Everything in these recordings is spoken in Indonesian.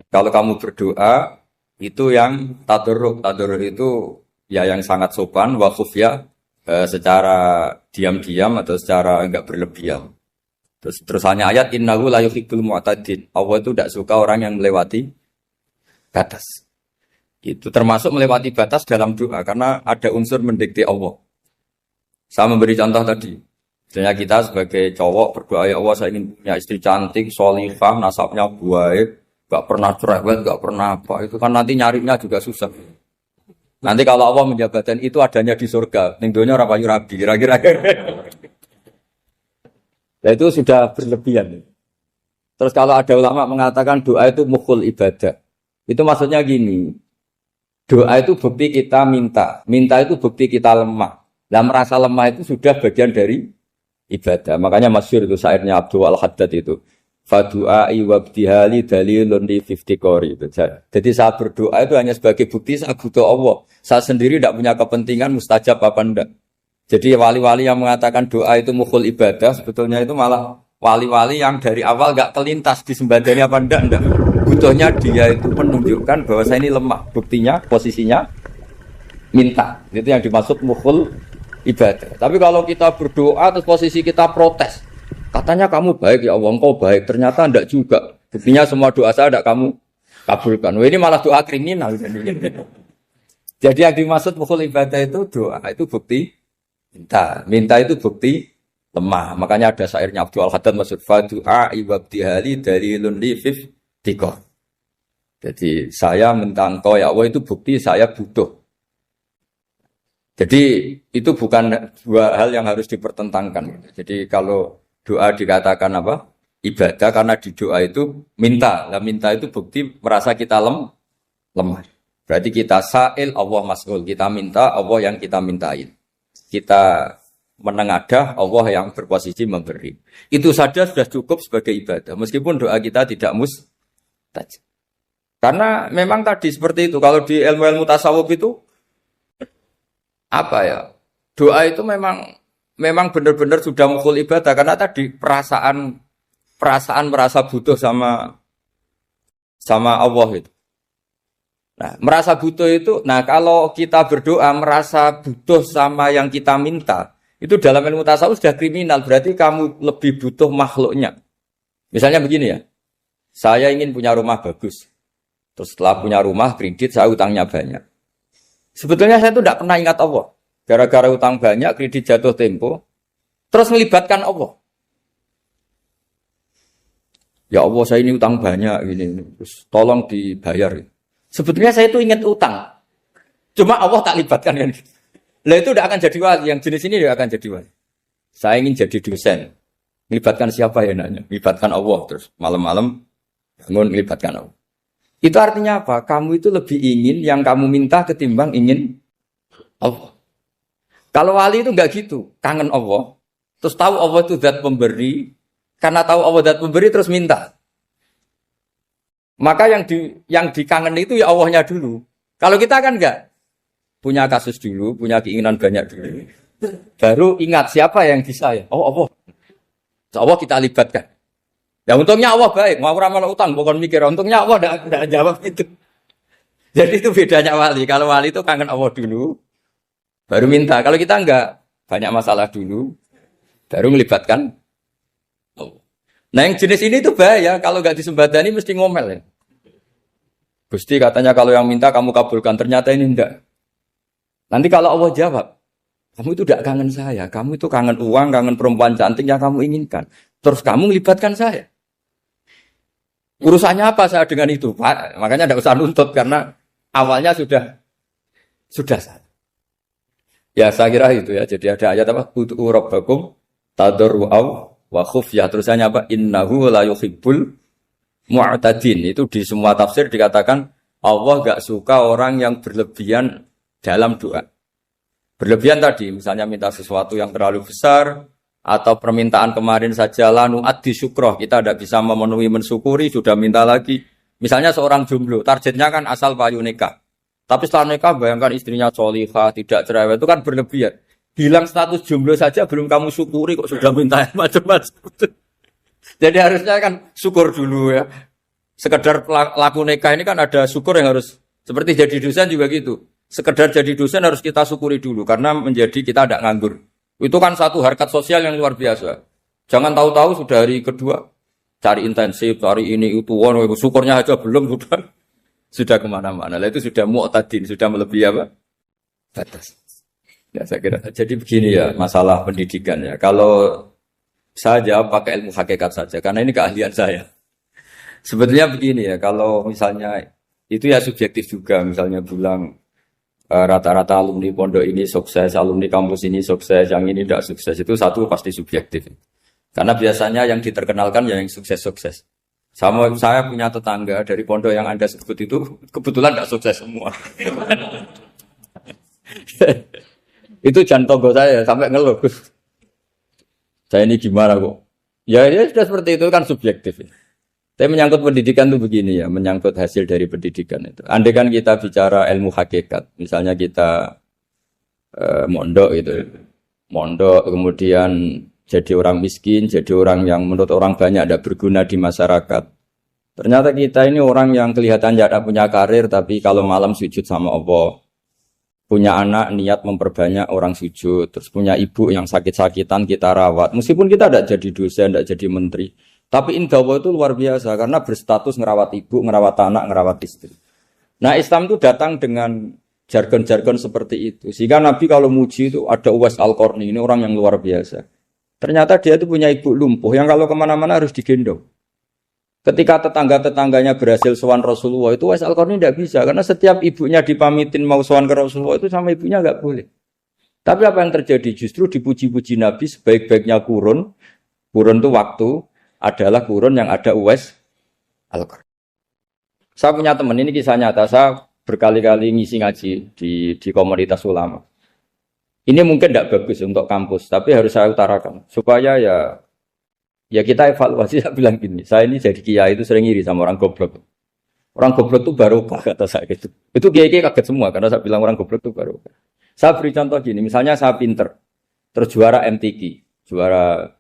Kalau kamu berdoa itu yang tadarruk. Tadarruk itu ya yang sangat sopan wa khufya secara diam-diam atau secara enggak berlebihan. Terus terusannya ayat innahu la yuhibbul mu'tadin. Allah itu tidak suka orang yang melewati batas. Itu termasuk melewati batas dalam doa karena ada unsur mendikte Allah. Saya memberi contoh tadi. Misalnya kita sebagai cowok berdoa, ya Allah saya ingin punya istri cantik, sholihah, nasabnya baik, gak pernah cerewet, gak pernah apa. Itu kan nanti nyarinya juga susah. Nanti kalau Allah menjabatkan itu adanya di surga, ning donya ora payu rabi, kira-kira. Nah itu sudah berlebihan. Terus kalau ada ulama mengatakan doa itu mukhul ibadah. Itu maksudnya gini. Doa itu bukti kita minta. Minta itu bukti kita lemah. Lah merasa lemah itu sudah bagian dari ibadah. Makanya masyhur itu syairnya Abdul Al-Haddad itu. Fadu'ai wabdihali dalilun li iftiqori. Jadi saya berdoa itu hanya sebagai bukti saya butuh Allah. Saya sendiri tidak punya kepentingan mustajab apa enggak. Jadi wali-wali yang mengatakan doa itu mukhul ibadah, sebetulnya itu malah wali-wali yang dari awal enggak kelintas disembadani apa enggak. Butuhnya dia itu menunjukkan bahwa saya ini lemah. Buktinya, posisinya minta. Itu yang dimaksud mukhul ibadah. Tapi kalau kita berdoa terus posisi kita protes. Katanya kamu baik ya Allah, engkau baik. Ternyata enggak juga. Buktinya semua doa saya enggak kamu kabulkan. Wah, ini malah doa kriminal. Jadi yang dimaksud mukhul ibadah itu doa, itu bukti minta. Minta itu bukti lemah. Makanya ada syairnya Abdul Al-Haddad maksud fadu'a ibabdihali dalilun li iftiqor. Jadi saya minta engkau ya Allah itu bukti saya butuh. Jadi itu bukan dua hal yang harus dipertentangkan. Jadi kalau doa dikatakan apa? Ibadah karena di doa itu minta. Lah minta itu bukti merasa kita lemah. Berarti kita sa'il Allah mas'ul. Kita minta Allah yang kita mintain. Kita menengadah Allah yang berposisi memberi. Itu saja sudah cukup sebagai ibadah. Meskipun doa kita tidak mustajab. Karena memang tadi seperti itu. Kalau di ilmu-ilmu tasawuf itu apa ya? Doa itu memang benar-benar sudah mukhul ibadah karena tadi perasaan merasa butuh sama Allah itu. Nah, merasa butuh itu, nah kalau kita berdoa merasa butuh sama yang kita minta, itu dalam ilmu tasawuf sudah kriminal, berarti kamu lebih butuh makhluknya. Misalnya begini ya, saya ingin punya rumah bagus. Terus setelah punya rumah, kredit, saya utangnya banyak. Sebetulnya saya itu tidak pernah ingat Allah. Gara-gara utang banyak, kredit jatuh tempo, terus melibatkan Allah. Ya Allah, saya ini utang banyak, ini, terus tolong dibayar. Sebetulnya saya itu ingat utang. Cuma Allah tak libatkan kan. Lah itu tidak akan jadi wali, yang jenis ini tidak akan jadi wali. Saya ingin jadi dosen. Melibatkan siapa ya nanya? Melibatkan Allah, terus malam-malam bangun melibatkan Allah. Itu artinya apa? Kamu itu lebih ingin yang kamu minta ketimbang ingin Allah. Kalau wali itu enggak gitu, kangen Allah. Terus tahu Allah itu zat pemberi, karena tahu Allah zat pemberi terus minta. Maka yang dikangen itu ya Allahnya dulu. Kalau kita kan enggak. Punya kasus dulu, punya keinginan banyak dulu. Baru ingat siapa yang bisa ya? Oh Allah. So, Allah kita libatkan. Ya untungnya Allah baik, mau ramal utang, bukan mikir. Untungnya Allah tidak jawab itu. Jadi itu bedanya wali. Kalau wali itu kangen Allah dulu, baru minta. Kalau kita enggak, banyak masalah dulu, baru melibatkan Allah. Nah yang jenis ini itu bahaya. Kalau enggak disembadani mesti ngomel ya. Gusti katanya kalau yang minta kamu kabulkan, ternyata ini enggak. Nanti kalau Allah jawab, kamu itu tidak kangen saya, kamu itu kangen uang, kangen perempuan cantik yang kamu inginkan. Terus kamu melibatkan saya. Urusannya apa saya dengan itu, Pak? Makanya tidak usah nuntut karena awalnya sudah salah. Ya saya kira itu ya. Jadi ada ayat apa? Ud'u rabbakum tadarru'aw wa khufyah. Terusannya apa? Innahu la yuhibbul mu'tadin. Itu di semua tafsir dikatakan Allah enggak suka orang yang berlebihan dalam doa. Berlebihan tadi, misalnya minta sesuatu yang terlalu besar, atau permintaan kemarin saja lanu addi syukroh, kita tidak bisa memenuhi mensyukuri, sudah minta lagi. Misalnya seorang jomblo, targetnya kan asal payu nikah. Tapi setelah nikah bayangkan istrinya sholihah, tidak cerewet, itu kan berlebihan. Hilang status jomblo saja belum kamu syukuri kok sudah minta macam-macam. Jadi harusnya kan syukur dulu ya. Sekedar laku nikah ini kan ada syukur yang harus, seperti jadi dosen juga gitu. Sekedar jadi dosen harus kita syukuri dulu karena menjadi kita tidak nganggur. Itu kan satu harkat sosial yang luar biasa. Jangan tahu-tahu sudah hari kedua cari intensif, cari ini itu, syukurnya aja belum sudah kemana-mana. Lah itu sudah mu'tadin, sudah melebihi apa? Batas. Ya saya kira. Jadi begini ya masalah pendidikan ya. Kalau saya jawab pakai ilmu hakikat saja karena ini keahlian saya. Sebetulnya begini ya, kalau misalnya itu ya subjektif juga, misalnya bilang rata-rata alumni pondok ini sukses, alumni kampus ini sukses, yang ini tidak sukses, itu satu pasti subjektif. Karena biasanya yang diterkenalkan yang sukses-sukses. Sama saya punya tetangga dari pondok yang Anda sebut itu kebetulan tidak sukses semua. Itu jantung saya sampai ngeluh. Saya ini gimana kok? Ya sudah seperti itu kan subjektif. Tapi menyangkut pendidikan itu begini ya, menyangkut hasil dari pendidikan itu. Andai kan kita bicara ilmu hakikat, misalnya kita mondok gitu, mondok kemudian jadi orang miskin, jadi orang yang menurut orang banyak tidak berguna di masyarakat. Ternyata kita ini orang yang kelihatan tidak punya karir, tapi kalau malam sujud sama Allah. Punya anak niat memperbanyak orang sujud, terus punya ibu yang sakit-sakitan kita rawat. Meskipun kita tidak jadi dosen, tidak jadi menteri. Tapi indah Allah itu luar biasa karena berstatus ngerawat ibu, ngerawat anak, ngerawat istri. Nah Islam itu datang dengan jargon-jargon seperti itu. Sehingga Nabi kalau muji itu ada Uwais Al-Qarni, ini orang yang luar biasa. Ternyata dia itu punya ibu lumpuh yang kalau kemana-mana harus digendong. Ketika tetangga-tetangganya berhasil sowan Rasulullah itu Uwais Al-Qarni tidak bisa. Karena setiap ibunya dipamitin mau sowan ke Rasulullah itu sama ibunya nggak boleh. Tapi apa yang terjadi? Justru dipuji-puji Nabi sebaik-baiknya kurun. Kurun itu waktu adalah kurun yang ada Uwais Al-Qarni. Saya punya teman, ini kisah nyata. Saya berkali-kali ngisi ngaji di komunitas ulama. Ini mungkin tidak bagus untuk kampus, tapi harus saya utarakan. Supaya ya kita evaluasi. Saya bilang gini, saya ini jadi kiai itu sering iri sama orang goblok. Orang goblok itu barokah kata saya gitu. Itu kiai-kiai kaget semua karena saya bilang orang goblok itu barokah. Saya beri contoh gini, misalnya saya pinter, terus juara MTQ, juara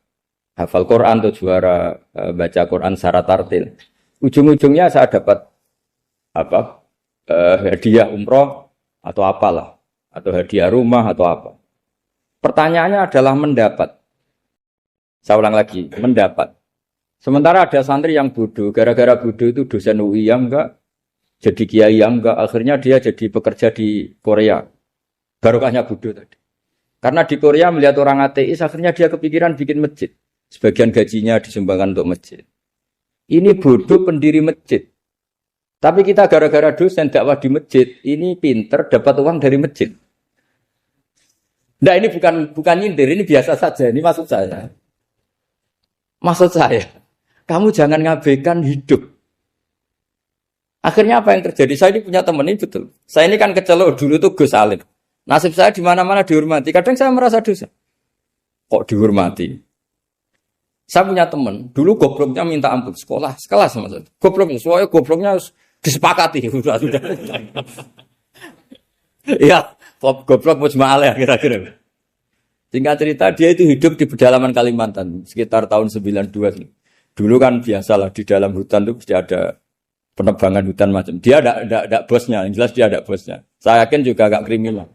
hafal Quran atau juara baca Quran secara tartil. Ujung-ujungnya saya dapat hadiah umroh atau apalah, atau hadiah rumah atau apa. Pertanyaannya adalah mendapat. Saya ulang lagi, mendapat. Sementara ada santri yang bodoh, gara-gara bodoh itu dosen UI yang enggak, jadi kiai yang enggak, akhirnya dia jadi pekerja di Korea. Barokahnya bodoh tadi. Karena di Korea melihat orang ateis, akhirnya dia kepikiran bikin masjid. Sebagian gajinya disumbangkan untuk masjid. Ini bodoh pendiri masjid. Tapi kita gara-gara dosen dakwah di masjid, ini pinter dapat uang dari masjid. Nah ini bukan nyindir, ini biasa saja, ini maksud saya. Maksud saya, kamu jangan ngabaikan hidup. Akhirnya apa yang terjadi? Saya ini punya teman ini betul. Saya ini kan kecelok dulu tuh Gus Alim. Nasib saya di mana-mana dihormati. Kadang saya merasa dosa. Kok dihormati? Saya punya teman, dulu gobloknya minta ampun sekolah, sekelas maksud. Gobloknya, soalnya gobloknya harus disepakati. Sudah. Iya, goblok mujma'alah kira-kira. Singkat cerita, dia itu hidup di pedalaman Kalimantan sekitar tahun 92. Dulu kan biasalah di dalam hutan itu pasti ada penebangan hutan macam. Dia ada bosnya, yang jelas dia ada bosnya. Saya yakin juga agak kriminal.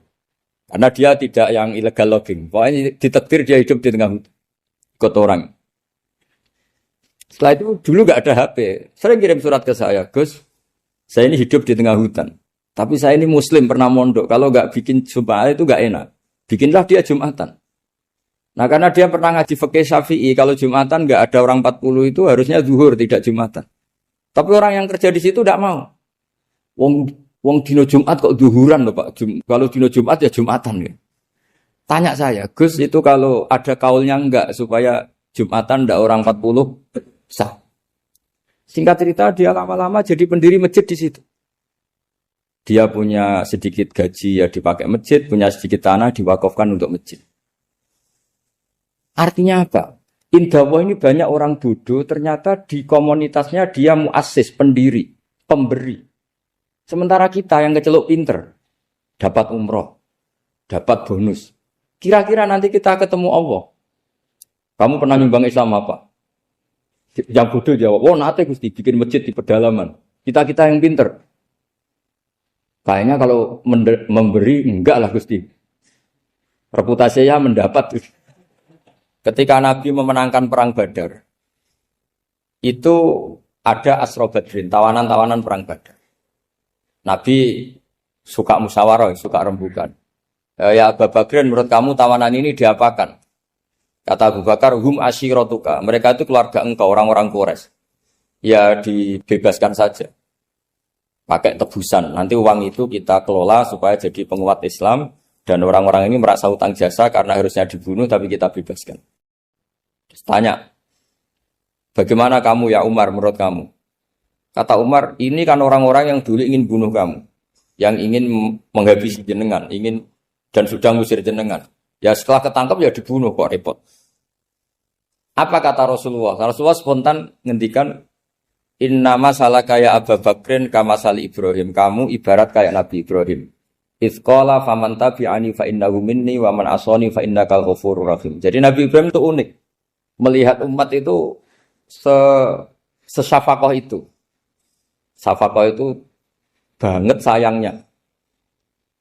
Karena dia tidak yang illegal logging. Pokoknya ditakdir dia hidup di tengah hutan. Ikut orang. Setelah itu dulu gak ada HP. Sering kirim surat ke saya, Gus, saya ini hidup di tengah hutan. Tapi saya ini muslim, pernah mondok. Kalau gak bikin Jumat itu gak enak. Bikinlah dia Jumatan. Nah karena dia pernah ngaji fikih Syafi'i, kalau Jumatan nggak ada orang 40 itu harusnya zuhur tidak Jumatan. Tapi orang yang kerja di situ tidak mau. Wong dino Jumat kok zuhuran loh Pak. Kalau dino Jumat ya Jumatan ya. Tanya saya, Gus itu kalau ada kaulnya enggak supaya Jumatan ndak orang 40 sah. Singkat cerita dia lama-lama jadi pendiri masjid di situ. Dia punya sedikit gaji ya dipakai masjid, punya sedikit tanah diwakafkan untuk masjid. Artinya apa? Indawa ini banyak orang bodoh, ternyata di komunitasnya dia muassis, pendiri, pemberi. Sementara kita yang kecelok pinter, dapat umroh, dapat bonus. Kira-kira nanti kita ketemu Allah. Kamu pernah nyumbang Islam apa? Yang bodoh jawab, oh nate Gusti bikin masjid di pedalaman. Kita yang pinter. Kayaknya kalau memberi enggak lah Gusti. Reputasinya mendapat. Ketika Nabi memenangkan perang Badar, itu ada Asra Badrin, tawanan-tawanan perang Badar. Nabi suka musyawarah, suka rembukan. Ya Abu Bakrin, menurut kamu tawanan ini diapakan? Kata Abu Bakar, hum asyiratuka. Mereka itu keluarga engkau, orang-orang Quraisy. Ya dibebaskan saja. Pakai tebusan. Nanti uang itu kita kelola supaya jadi penguat Islam. Dan orang-orang ini merasa hutang jasa karena harusnya dibunuh, tapi kita bebaskan. Terus tanya, bagaimana kamu ya Umar menurut kamu? Kata Umar, ini kan orang-orang yang dulu ingin bunuh kamu. Yang ingin menghabisi jenengan, ingin dan sudah ngusir jenengan. Ya setelah ketangkap ya dibunuh, kok repot. Apa kata Rasulullah? Rasulullah spontan ngendikan, inna masalah kayak Abu Bakrin kamasali Ibrahim. Kamu ibarat kayak Nabi Ibrahim. Izqala faman tabi'ani fa innahu minni wa man asani fa innakal ghafurur rahim. Jadi Nabi Ibrahim itu unik. Melihat umat itu sesyafakoh itu. Syafakoh itu banget sayangnya.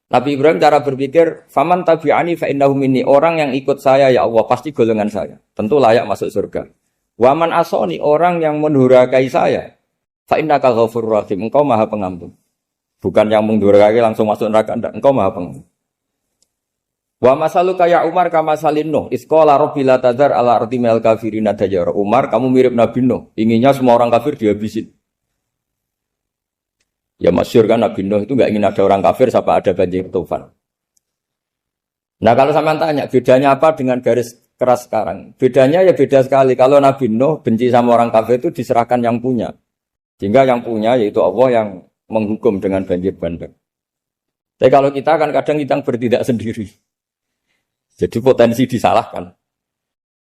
Nabi Ibrahim cara berpikir, faman tabi'ani fa innahu minni, orang yang ikut saya ya Allah pasti golongan saya, tentu layak masuk surga. Wa man asani, orang yang mendurhakai saya, fa innakal ghafurur rahim, engkau Maha Pengampun. Bukan yang mendurhakai langsung masuk neraka, enggak, engkau Maha Pengampun. Wa masaluka ya Umar kama salin Nuh, isqala rabbi la tadzar ala ardi minal kafirina dajjara. Umar, kamu mirip Nabi Nuh, inginnya semua orang kafir dihabisin. Ya masyhur kan Nabi Nuh itu enggak ingin ada orang kafir sampai ada banjir tufan. Nah kalau sampean tanya bedanya apa dengan garis keras sekarang? Bedanya ya beda sekali. Kalau Nabi Nuh benci sama orang kafir itu diserahkan yang punya. Sehingga yang punya yaitu Allah yang menghukum dengan banjir bandang. Tapi kalau kita kan kadang kita bertindak sendiri. Jadi potensi disalahkan.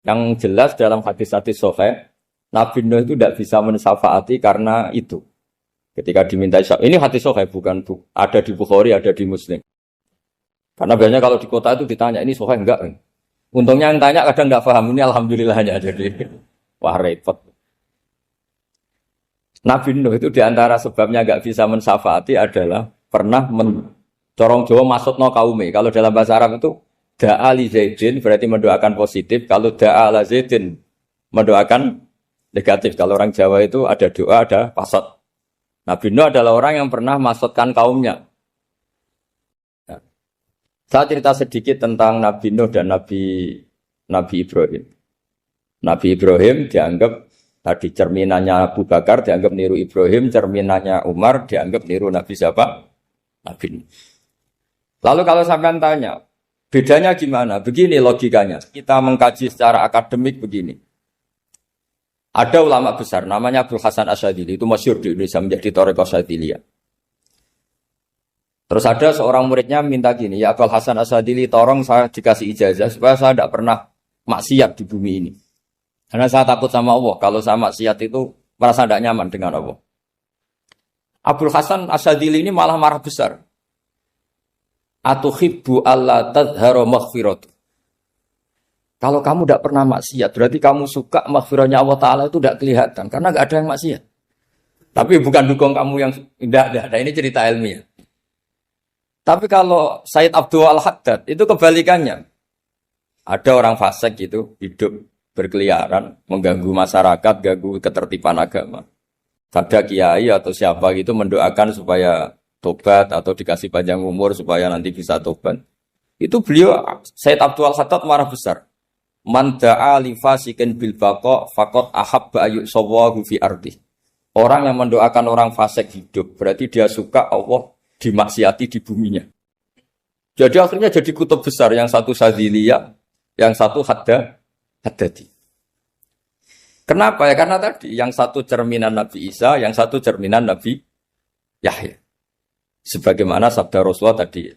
Yang jelas dalam hadis-hadis sahih, Nabi Nuh itu tidak bisa mensyafaati karena itu. Ketika diminta ini hadis sahih bukan ada di Bukhari, ada di Muslim. Karena biasanya kalau di kota itu ditanya ini sahih enggak? Untungnya yang tanya kadang enggak paham, ini alhamdulillahnya jadi wah repot. Nabi Nuh itu diantara sebabnya enggak bisa mensyafaati adalah pernah corong Jawa maksudno kaume. Kalau dalam bahasa Arab itu da'a li Zaidin berarti mendoakan positif, kalau da'a la Zaidin mendoakan negatif. Kalau orang Jawa itu ada doa, ada pasot. Nabi Nuh adalah orang yang pernah maksudkan kaumnya. Nah, saya cerita sedikit tentang Nabi Nuh dan Nabi Ibrahim. Nabi Ibrahim dianggap tadi cerminannya Abu Bakar, dianggap niru Ibrahim, cerminannya Umar, dianggap niru Nabi siapa? Nabi Nuh. Lalu kalau sampean tanya, bedanya gimana? Begini logikanya. Kita mengkaji secara akademik begini. Ada ulama besar, namanya Abdul Hasan Asyadzili, itu masyhur di Indonesia menjadi Thariqah Asyadziliyah. Terus ada seorang muridnya minta gini, ya Abdul Hasan Asyadzili, tolong saya dikasih ijazah supaya saya tidak pernah maksiat di bumi ini. Karena saya takut sama Allah, kalau saya maksiat itu merasa tidak nyaman dengan Allah. Abdul Hasan Asyadzili ini malah marah besar. Atuhibbu alla tadhharu maghfiratu. Kalau kamu tidak pernah maksiat, berarti kamu suka maghfirahnya Allah Ta'ala itu tidak kelihatan. Karena tidak ada yang maksiat. Tapi bukan dukung kamu yang tidak ada. Ini cerita ilmiah. Tapi kalau Sayyid Abdul Al-Haddad, itu kebalikannya. Ada orang fasik gitu, hidup berkeliaran, mengganggu masyarakat, ganggu ketertiban agama. Ada kiai atau siapa gitu mendoakan supaya tobat atau dikasih panjang umur supaya nanti bisa tobat. Itu beliau, Sayyid Abdul Al-Haddad marah besar. Man da'a li fasikin bil baqa faqad ahabba ayyusawahu fi ardi. Orang yang mendoakan orang fasik hidup berarti dia suka Allah dimaksiati di buminya. Jadi akhirnya jadi kutub besar, yang satu Sadziliyah, yang satu Haddadi. Kenapa ya? Karena tadi yang satu cerminan Nabi Isa, yang satu cerminan Nabi Yahya. Sebagaimana sabda Rasulullah tadi,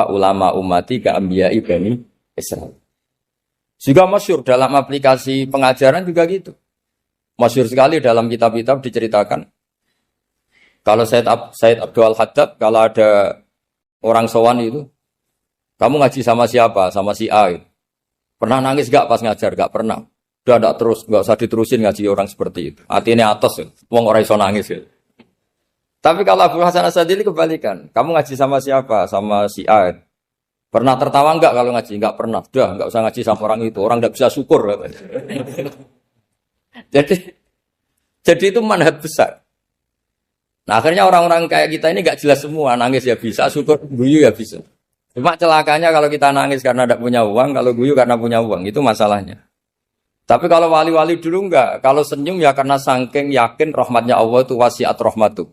ulama ummati ka anbiya'i bani Israil. Juga masyhur dalam aplikasi pengajaran juga gitu. Masyhur sekali dalam kitab-kitab diceritakan. Kalau Sayyid Abdul Haddad, kalau ada orang sowan itu, kamu ngaji sama siapa? Sama si A. Pernah nangis gak pas ngajar? Gak pernah. Udah enggak terus, enggak usah diterusin ngaji orang seperti itu. Artinya atas ya. Wong ora iso nangis ya. Tapi kalau Abu Hasan Asy'adzili kebalikan. Kamu ngaji sama siapa? Sama si A. Pernah tertawa enggak kalau ngaji? Enggak pernah. Udah, enggak usah ngaji sama orang itu. Orang enggak bisa syukur. jadi itu manhaj besar. Nah, akhirnya orang-orang kayak kita ini enggak jelas semua. Nangis ya bisa, syukur, guyu ya bisa. Cuma celakanya kalau kita nangis karena tidak punya uang, kalau guyu karena punya uang. Itu masalahnya. Tapi kalau wali-wali dulu enggak. Kalau senyum ya karena saking yakin rahmatnya Allah itu wasiat rahmatu.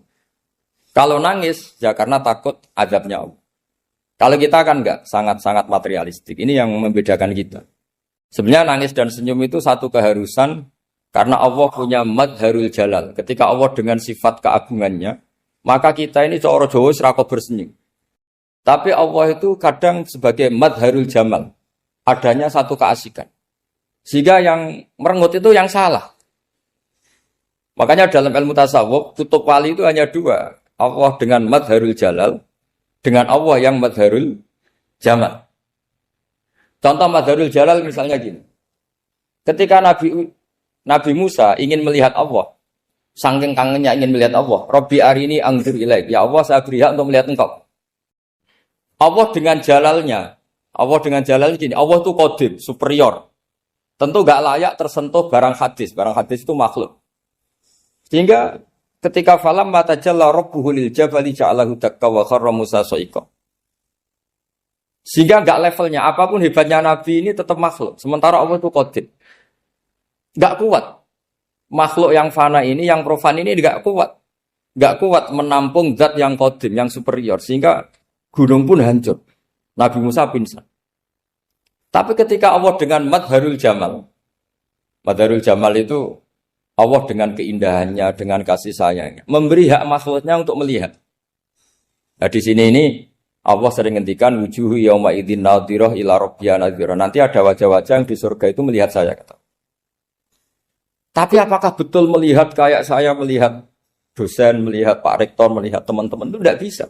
Kalau nangis, ya karena takut azabnya Allah. Kalau kita kan enggak, sangat-sangat materialistik. Ini yang membedakan kita. Sebenarnya nangis dan senyum itu satu keharusan, karena Allah punya madharul jalal. Ketika Allah dengan sifat keagungannya, maka kita ini coro Jawa serako bersenyum. Tapi Allah itu kadang sebagai madharul jamal. Adanya satu keasikan. Sehingga yang merengut itu yang salah. Makanya dalam ilmu tasawuf, tutup wali itu hanya dua. Allah dengan madharul jalal, dengan Allah yang madharul jamal. Contoh madharul jalal misalnya gini. Ketika Nabi Musa ingin melihat Allah, saking kangennya ingin melihat Allah, Rabbi arini anzur ilaik, ya Allah saya beri hak untuk melihat engkau. Allah dengan jalalnya gini, Allah itu qadim, superior. Tentu gak layak tersentuh barang hadis itu makhluk. Sehingga ketika falam matajalla rabbuhu lil jabali ja'alahu dakka wa kharra Musa sa'iqa. Sehingga enggak levelnya apapun hebatnya nabi ini tetap makhluk. Sementara Allah itu qadim. Enggak kuat. Makhluk yang fana ini, yang profan ini enggak kuat. Enggak kuat menampung zat yang qadim, yang superior sehingga gunung pun hancur. Nabi Musa pingsan. Tapi ketika Allah dengan madharul jamal itu Allah dengan keindahannya, dengan kasih sayangnya, memberi hak makhluknya untuk melihat. Nah di sini ini Allah sering ngendikan wujuhu yauma idzin nadhirah ila rabbiha nadhirah. Nanti ada wajah-wajah yang di surga itu melihat saya kata. Tapi apakah betul melihat kayak saya melihat dosen, melihat Pak Rektor, melihat teman-teman itu tidak bisa.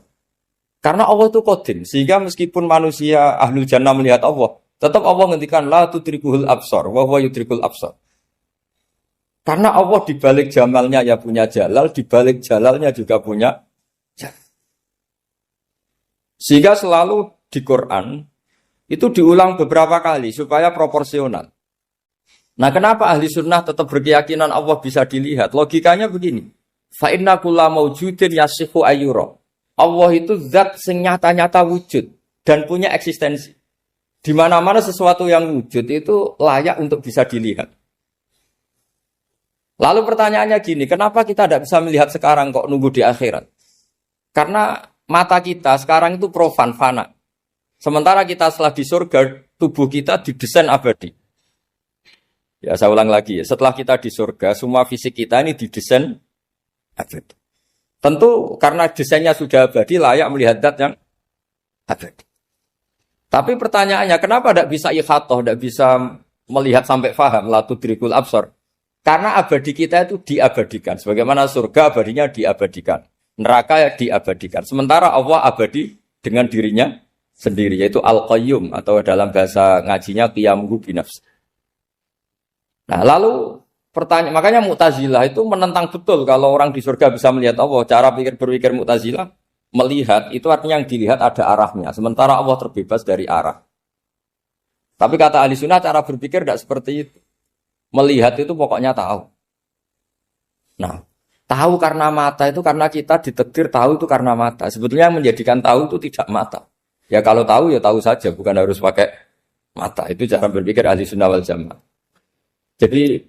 Karena Allah itu qadim, sehingga meskipun manusia ahlul jannah melihat Allah, tetap Allah ngendikan la tudrikuhul absar wa huwa yudrikul absar. Karena Allah di balik jamalnya ya punya jalal, di balik jalalnya juga punya jalal. Sehingga selalu di Quran itu diulang beberapa kali supaya proporsional. Nah, kenapa ahli sunnah tetap berkeyakinan Allah bisa dilihat? Logikanya begini. Fa inna kulla maujudin yasihu ayyura. Allah itu zat sing nyata-nyata wujud dan punya eksistensi. Di mana-mana sesuatu yang wujud itu layak untuk bisa dilihat. Lalu pertanyaannya gini, kenapa kita tidak bisa melihat sekarang kok nunggu di akhirat? Karena mata kita sekarang itu profan, fana. Sementara kita setelah di surga, tubuh kita didesain abadi. Ya saya ulang lagi ya, setelah kita di surga, semua fisik kita ini didesain abadi. Tentu karena desainnya sudah abadi, layak melihat zat yang abadi. Tapi pertanyaannya, kenapa tidak bisa ikhatoh, tidak bisa melihat sampai faham, la tudrikul absar? Karena abadi kita itu diabadikan. Sebagaimana surga abadinya diabadikan. Neraka ya diabadikan. Sementara Allah abadi dengan dirinya sendiri. Yaitu Al-Qayyum. Atau dalam bahasa ngajinya Qiyamuhu binafs. Nah lalu pertanyaan, makanya Mu'tazilah itu menentang betul kalau orang di surga bisa melihat Allah. Cara berpikir Mu'tazilah, melihat itu artinya yang dilihat ada arahnya. Sementara Allah terbebas dari arah. Tapi kata ahli sunnah cara berpikir tidak seperti itu. Melihat itu pokoknya tahu. Nah, tahu karena mata itu karena kita ditakdir tahu itu karena mata. Sebetulnya yang menjadikan tahu itu tidak mata. Ya kalau tahu ya tahu saja, bukan harus pakai mata. Itu cara berpikir ahli sunnah wal jamaah. Jadi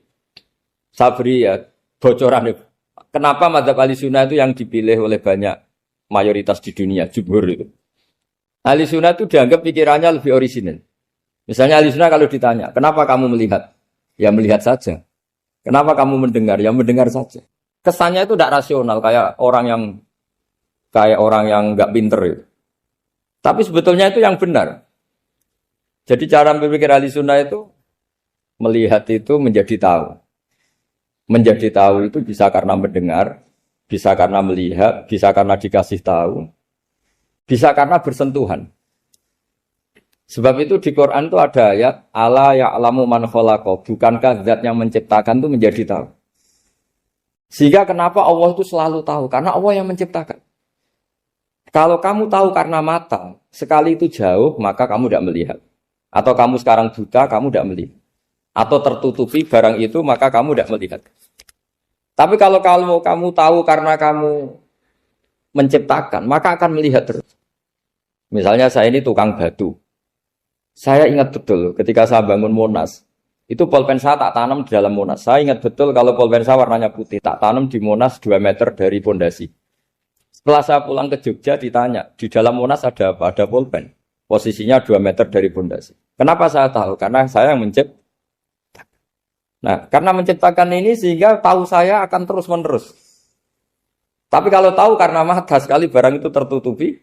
saya beri ya bocoran. Kenapa mazhab ahli sunnah itu yang dipilih oleh banyak mayoritas di dunia, jumhur itu. Ahli sunnah itu dianggap pikirannya lebih orisinal. Misalnya ahli sunnah kalau ditanya, kenapa kamu melihat? Ya melihat saja. Kenapa kamu mendengar? Ya mendengar saja. Kesannya itu tidak rasional kayak orang yang nggak pinter itu. Tapi sebetulnya itu yang benar. Jadi cara berpikir ahli sunnah itu melihat itu menjadi tahu. Menjadi tahu itu bisa karena mendengar, bisa karena melihat, bisa karena dikasih tahu, bisa karena bersentuhan. Sebab itu di Quran itu ada ayat ala ya'lamu man khalaqa, bukankah zat yang menciptakan itu menjadi tahu. Sehingga kenapa Allah itu selalu tahu? Karena Allah yang menciptakan. Kalau kamu tahu karena mata, sekali itu jauh, maka kamu tidak melihat. Atau kamu sekarang buta, kamu tidak melihat. Atau tertutupi barang itu, maka kamu tidak melihat. Tapi kalau kamu tahu karena kamu menciptakan, maka akan melihat terus. Misalnya saya ini tukang batu. Saya ingat betul ketika saya bangun Monas, itu pulpen saya tak tanam di dalam Monas. Saya ingat betul kalau pulpen saya warnanya putih, tak tanam di Monas 2 meter dari pondasi. Setelah saya pulang ke Jogja ditanya, di dalam Monas ada apa? Ada pulpen. Posisinya 2 meter dari pondasi. Kenapa saya tahu? Karena saya yang menciptakan. Nah, karena menciptakan ini sehingga tahu saya akan terus-menerus. Tapi kalau tahu karena mata sekali barang itu tertutupi,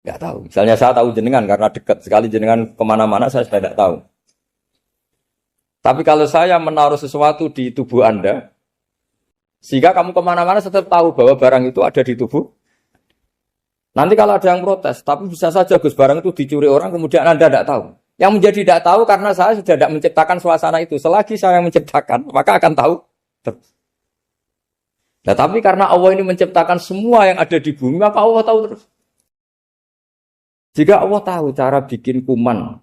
nggak tahu. Misalnya saya tahu jenengan karena dekat sekali jenengan kemana-mana saya sudah tidak tahu. Tapi kalau saya menaruh sesuatu di tubuh Anda, sehingga kamu kemana-mana tetap tahu bahwa barang itu ada di tubuh. Nanti kalau ada yang protes, tapi bisa saja Gus barang itu dicuri orang kemudian Anda tidak tahu. Yang menjadi tidak tahu karena saya sudah tidak menciptakan suasana itu. Selagi saya yang menciptakan, maka akan tahu. Nah, tapi karena Allah ini menciptakan semua yang ada di bumi, maka Allah tahu terus. Jika Allah tahu cara bikin kuman,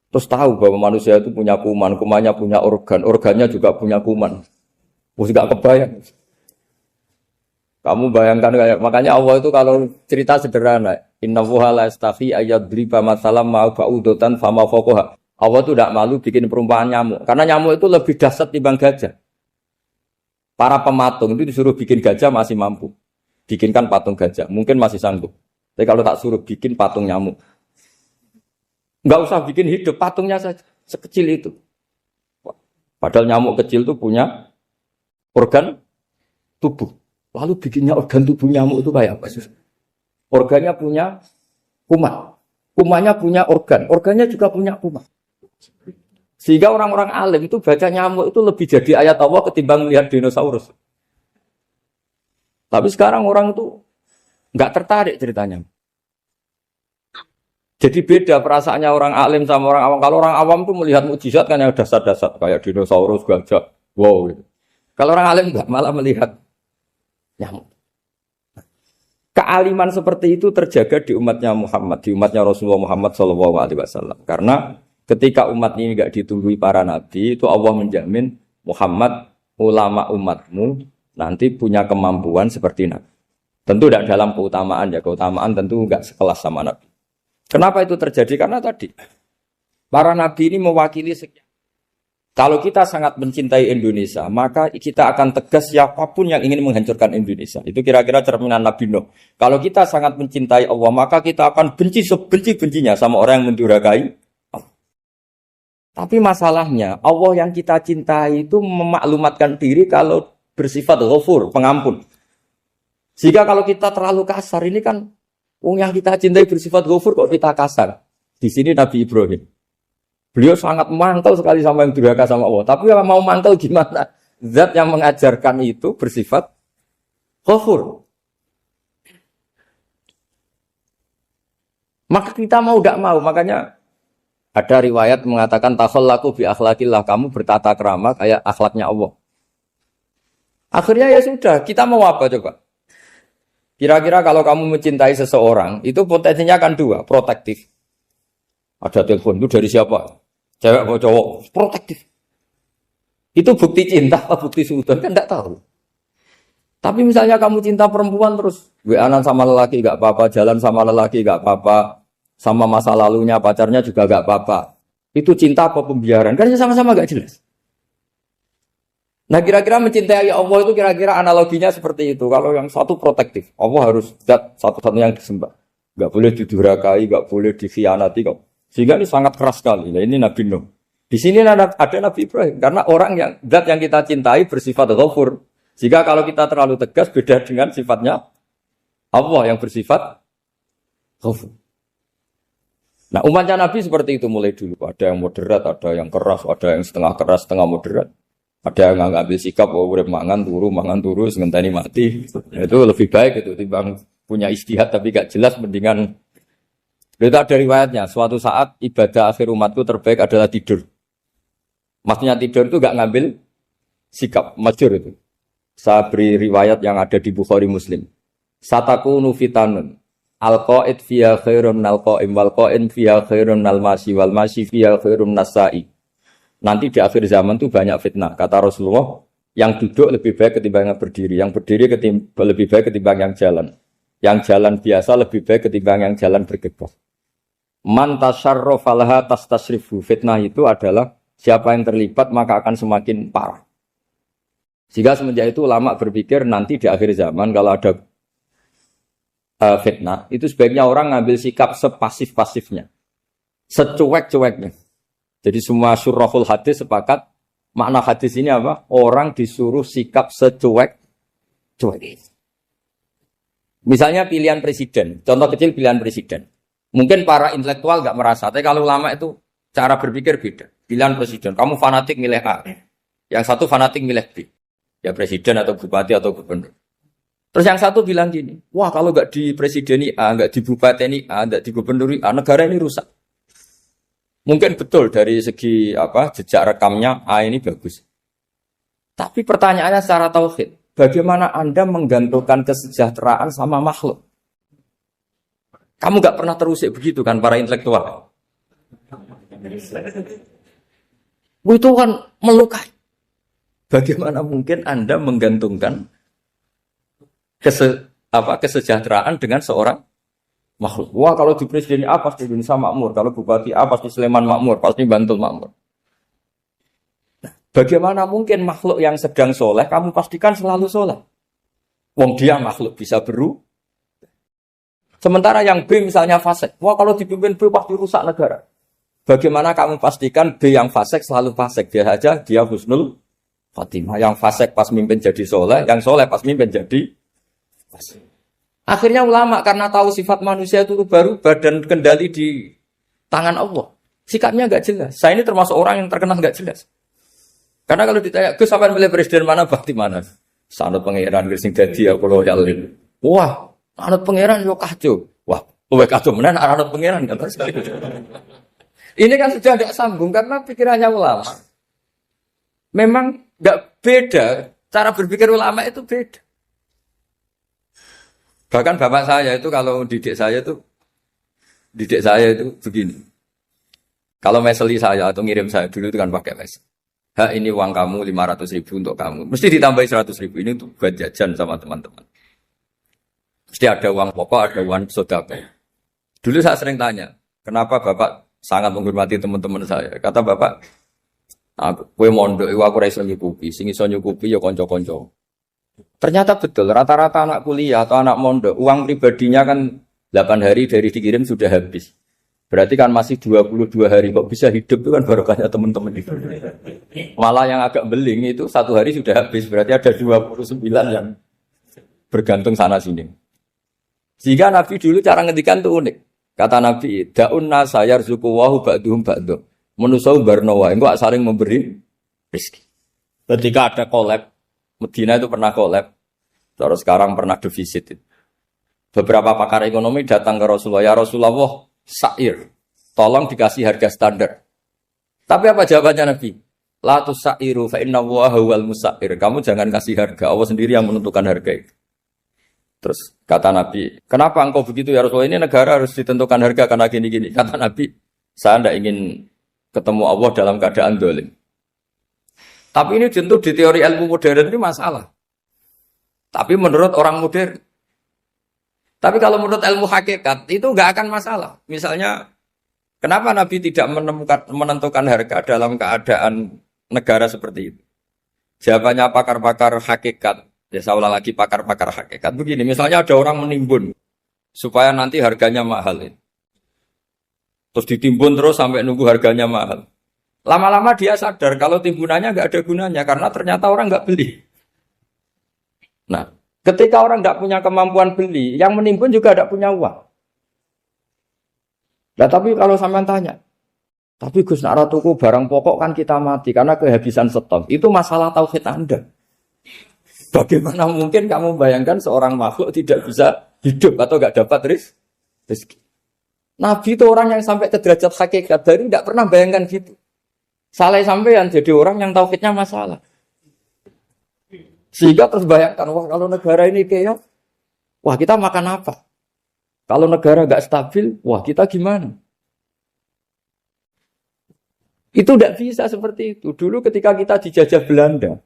terus tahu bahwa manusia itu punya kuman, kumannya punya organ, organnya juga punya kuman. Mesti gak kebayang. Kamu bayangkan kayak, makanya Allah itu kalau cerita sederhana, innallaha la yastahi ayyadriba mathalam ma ba'udatan fama fawqaha. Allah itu tidak malu bikin perumpamaan nyamuk, karena nyamuk itu lebih dahsyat timbang gajah. Para pematung itu disuruh bikin gajah masih mampu. Bikinkan patung gajah, mungkin masih sanggup. Tapi kalau tak suruh bikin patung nyamuk, nggak usah bikin hidup, patungnya saja sekecil itu. Padahal nyamuk kecil itu punya organ tubuh. Lalu bikinnya organ tubuh nyamuk itu kayak apa sih? Organnya punya kuman, kumannya punya organ, organnya juga punya kuman. Sehingga orang-orang alim itu baca nyamuk itu lebih jadi ayat Allah ketimbang melihat dinosaurus. Tapi sekarang orang itu nggak tertarik ceritanya. Jadi beda perasaannya orang alim sama orang awam. Kalau orang awam tuh melihat mukjizat kan yang dasar-dasar kayak dinosaurus, gajah, wow. Gitu. Kalau orang alim nggak, malah melihat nyamuk. Kealiman seperti itu terjaga di umatnya Muhammad, di umatnya Rasulullah Muhammad SAW. Karena ketika umat ini nggak ditumbuhi para nabi, itu Allah menjamin Muhammad, ulama umatmu nanti punya kemampuan seperti nabi. Tentu tidak dalam keutamaan ya, keutamaan tentu enggak sekelas sama Nabi. Kenapa itu terjadi? Karena tadi para Nabi ini mewakili sekian. Kalau kita sangat mencintai Indonesia, maka kita akan tegas siapapun yang ingin menghancurkan Indonesia. Itu kira-kira cerminan Nabi Nuh. Kalau kita sangat mencintai Allah, maka kita akan benci sebenci-bencinya sama orang yang mendurhakai Allah. Tapi masalahnya, Allah yang kita cintai itu memaklumatkan diri kalau bersifat ghafur, pengampun. Jika kalau kita terlalu kasar, ini kan yang kita cintai bersifat ghafur kok kita kasar. Di sini Nabi Ibrahim. Beliau sangat mantel sekali sama yang durhaka sama Allah. Tapi mau mantel gimana? Zat yang mengajarkan itu bersifat ghafur. Maka kita mau tidak mau. Makanya ada riwayat mengatakan takhallaku bi akhlaqillah, kamu bertata krama kayak akhlaknya Allah. Akhirnya ya sudah, kita mau apa coba? Kira-kira kalau kamu mencintai seseorang, itu potensinya kan dua, protektif. Ada telepon, itu dari siapa? Cewek atau cowok? Protektif. Itu bukti cinta atau bukti suudon? Kan tidak tahu. Tapi misalnya kamu cinta perempuan terus, WA-an sama lelaki gak apa-apa, jalan sama lelaki gak apa-apa, sama masa lalunya, pacarnya juga gak apa-apa. Itu cinta apa pembiaran? Kan sama-sama gak jelas. Nah kira-kira mencintai Allah itu kira-kira analoginya seperti itu. Kalau yang satu protektif, Allah harus zat satu-satunya yang disembah. Gak boleh didurhakai, gak boleh dikhianati. Sehingga ini sangat keras sekali. Nah, ini Nabi Nuh. Di sini ada Nabi Ibrahim. Karena orang yang zat yang kita cintai bersifat ghafur. Jika kalau kita terlalu tegas beda dengan sifatnya Allah yang bersifat ghafur. Nah umatnya Nabi seperti itu mulai dulu. Ada yang moderat, ada yang keras, ada yang setengah keras, setengah moderat. Ada yang ngambil sikap, urip mangan turu, ngenteni mati. Itu lebih baik itu timbang punya ijtihad tapi gak jelas, mendingan Itu ada riwayatnya, suatu saat ibadah akhir umatku terbaik adalah tidur. Maksudnya tidur itu gak ngambil sikap, masyhur itu. Saya beri riwayat yang ada di Bukhari Muslim. Satakunu fitanun. Al-qa'id fiha khairun al-qa'im wal-qa'in fiha khairun al-masi wal-masi fiha khairun nasai. Nanti di akhir zaman itu banyak fitnah. Kata Rasulullah, yang duduk lebih baik ketimbang yang berdiri. Yang berdiri lebih baik ketimbang yang jalan. Yang jalan biasa lebih baik ketimbang yang jalan bergegas. Man tasyarrafa laha tastasrifu. Fitnah itu adalah siapa yang terlibat maka akan semakin parah. Sehingga semenjak itu ulama berpikir nanti di akhir zaman kalau ada fitnah, itu sebaiknya orang ngambil sikap sepasif-pasifnya, secuek-cueknya. Jadi semua syurahul hadis sepakat, makna hadis ini apa? Orang disuruh sikap secuek-cuek. Misalnya pilihan presiden, contoh kecil pilihan presiden. Mungkin para intelektual nggak merasa, tapi kalau ulama itu cara berpikir beda. Pilihan presiden, kamu fanatik milih A, yang satu fanatik milih B. Ya presiden atau bupati atau gubernur. Terus yang satu bilang gini, wah kalau nggak di presiden A, nggak di bupati A, nggak di gubernur A, negara ini rusak. Mungkin betul dari segi jejak rekamnya A ini bagus. Tapi pertanyaannya secara tauhid, bagaimana Anda menggantungkan kesejahteraan sama makhluk? Kamu nggak pernah terusik begitu kan para intelektual? Itu kan melukai. Bagaimana mungkin Anda menggantungkan kesejahteraan dengan seorang makhluk? Wah kalau di presiden A pasti Indonesia makmur, kalau bupati A pasti Sleman makmur, pasti Bantul makmur. Nah, bagaimana mungkin makhluk yang sedang soleh kamu pastikan selalu soleh? Wong dia makhluk bisa berubah. Sementara yang B misalnya fasik, wah kalau dipimpin B pasti rusak negara. Bagaimana kamu pastikan B yang fasik selalu fasik? Dia saja dia husnul Fatimah. Yang fasik pas mimpin jadi soleh, yang soleh pas mimpin jadi fasik. Akhirnya ulama karena tahu sifat manusia itu berubah dan kendali di tangan Allah. Sikapnya nggak jelas. Saya ini termasuk orang yang terkenal nggak jelas. Karena kalau ditanya, Gus sampean milih presiden mana, bakti mana? Sanut pangeran sing dadi aku loyal. Wah, anut pangeran yo kacau. Wah, luwih kacau menan anut pangeran kan terus. Ini kan sudah tidak sambung karena pikirannya ulama. Memang nggak beda, cara berpikir ulama itu beda. Bahkan bapak saya itu kalau didik saya itu begini. Kalau meseli saya atau ngirim saya dulu itu kan pakai mes. Ini uang kamu 500.000 untuk kamu. Mesti ditambahi 100.000 ini untuk buat jajan sama teman-teman. Mesti ada uang pokok, ada uang sodako. Dulu saya sering tanya, kenapa bapak sangat menghormati teman-teman saya? Kata bapak, kowe mondok iku aku ora iso nyukupi, sing iso nyukupi ya kanca-kanca. Ternyata betul, rata-rata anak kuliah atau anak mondok, uang pribadinya kan 8 hari dari dikirim sudah habis. Berarti kan masih 22 hari, kok bisa hidup itu kan barokahnya teman-teman itu. Malah yang agak beling itu 1 hari sudah habis, berarti ada 29 yang bergantung sana-sini. Sehingga Nabi dulu cara ngendikan itu unik. Kata Nabi, da'un nasa yarzuqu wahu ba'duhum ba'duh. Manusia barnawa, enggak saling memberi rezeki. Ketika ada collab, Medina itu pernah collab, terus sekarang pernah defisit. Beberapa pakar ekonomi datang ke Rasulullah, ya Rasulullah, sa'ir, tolong dikasih harga standar. Tapi apa jawabannya Nabi? La tusairu fa inna Allaha huwal musair. Kamu jangan kasih harga, Allah sendiri yang menentukan harga itu. Terus kata Nabi, kenapa engkau begitu ya Rasulullah? Ini negara harus ditentukan harga karena gini-gini. Kata Nabi, saya tidak ingin ketemu Allah dalam keadaan dolim. Tapi ini tentu di teori ilmu modern ini masalah. Tapi menurut orang modern. Tapi kalau menurut ilmu hakikat itu nggak akan masalah. Misalnya, kenapa Nabi tidak menentukan harga dalam keadaan negara seperti itu? Jawabannya pakar-pakar hakikat. Ya saya ulang lagi pakar-pakar hakikat. Begini, misalnya ada orang menimbun supaya nanti harganya mahal. Terus ditimbun terus sampai nunggu harganya mahal. Lama-lama dia sadar kalau timbunannya nggak ada gunanya karena ternyata orang nggak beli. Nah, ketika orang nggak punya kemampuan beli, yang menimbun juga tidak punya uang. Nah, tapi kalau sampean tanya, tapi Gus nak tuku barang pokok kan kita mati karena kehabisan stok. Itu masalah tauhid Anda. Bagaimana mungkin kamu bayangkan seorang makhluk tidak bisa hidup atau nggak dapat rezeki? Nabi itu orang yang sampai ke derajat hakikat. Dari tidak pernah bayangkan gitu. Salah sampean jadi orang yang tauhidnya masalah. Sehingga terus bayangkan, wah kalau negara ini kayak, wah kita makan apa? Kalau negara gak stabil, wah kita gimana? Itu tidak bisa seperti itu. Dulu ketika kita dijajah Belanda,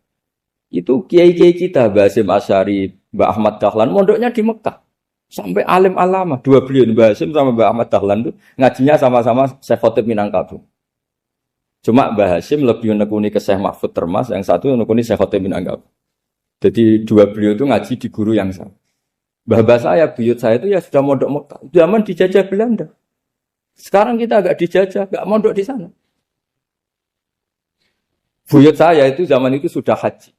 itu kiai-kiai kita, Mbah Hasyim Asy'ari, Mbah Ahmad Dahlan, mondoknya di Mekah. Sampai alim alama, dua beliau, Mbah Hasyim sama Mbah Ahmad Dahlan itu ngajinya sama-sama Syekh Khotib Minangkabau. Cuma Mbah Hasyim lebih menekuni ke Syekh Mahfud Termas, yang satu menekuni Syekh Khotib Minangkabau. Jadi dua beliau itu ngaji di guru yang sama. Mbah saya, buyut saya itu ya sudah mondok Mekah. Zaman dijajah Belanda. Sekarang kita agak dijajah, agak mondok di sana. Buyut saya itu zaman itu sudah haji.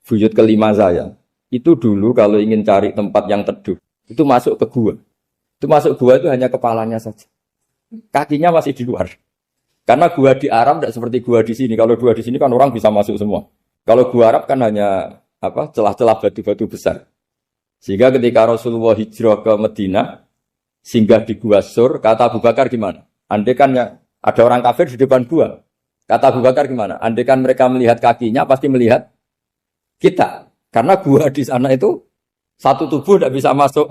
Buyut kelima saya. Itu dulu kalau ingin cari tempat yang teduh, itu masuk ke gua. Itu masuk gua itu hanya kepalanya saja. Kakinya masih di luar. Karena gua di Arab tidak seperti gua di sini. Kalau gua di sini kan orang bisa masuk semua. Kalau gua Arab kan hanya celah-celah batu-batu besar. Sehingga ketika Rasulullah hijrah ke Madinah, singgah di Gua Sur, kata Abu Bakar gimana? Andai kan ya, ada orang kafir di depan gua. Kata Abu Bakar gimana? Andai kan mereka melihat kakinya, pasti melihat kita. Karena gua di sana itu satu tubuh tidak bisa masuk